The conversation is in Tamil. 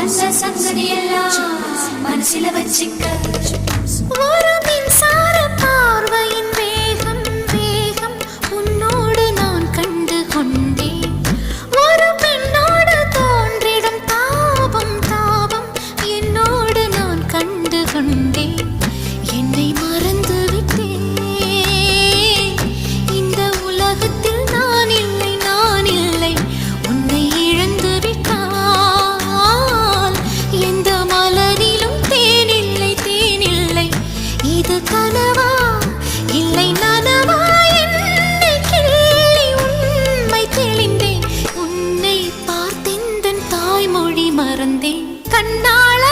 நல்ல சங்கதி எல்லாம் மனசில வச்சிக்க. ஒரு மின்சார பார்வையின் வேகம் வேகம் உன்னோடு நான் கண்டு கொண்டேன். ஒரு பெண்ணோடு தோன்றிடும் தாபம் தாபம் என்னோடு நான் கண்டு கொண்டேன். என்னை மறந்து விட்டேன். இந்த உலகத்தில் நான் இல்லை நான் இல்லை. உன்னை இழந்து விட்டால் எந்த மலரிலும் தேனில்லை தேனில்லை. இது கனவா இல்லை நனவா என்னை கிள்ளி உண்மை தெளிந்தேன். உன்னை பார்த்தெந்தன் தாய்மொழி மறந்தேன். கண்ணாள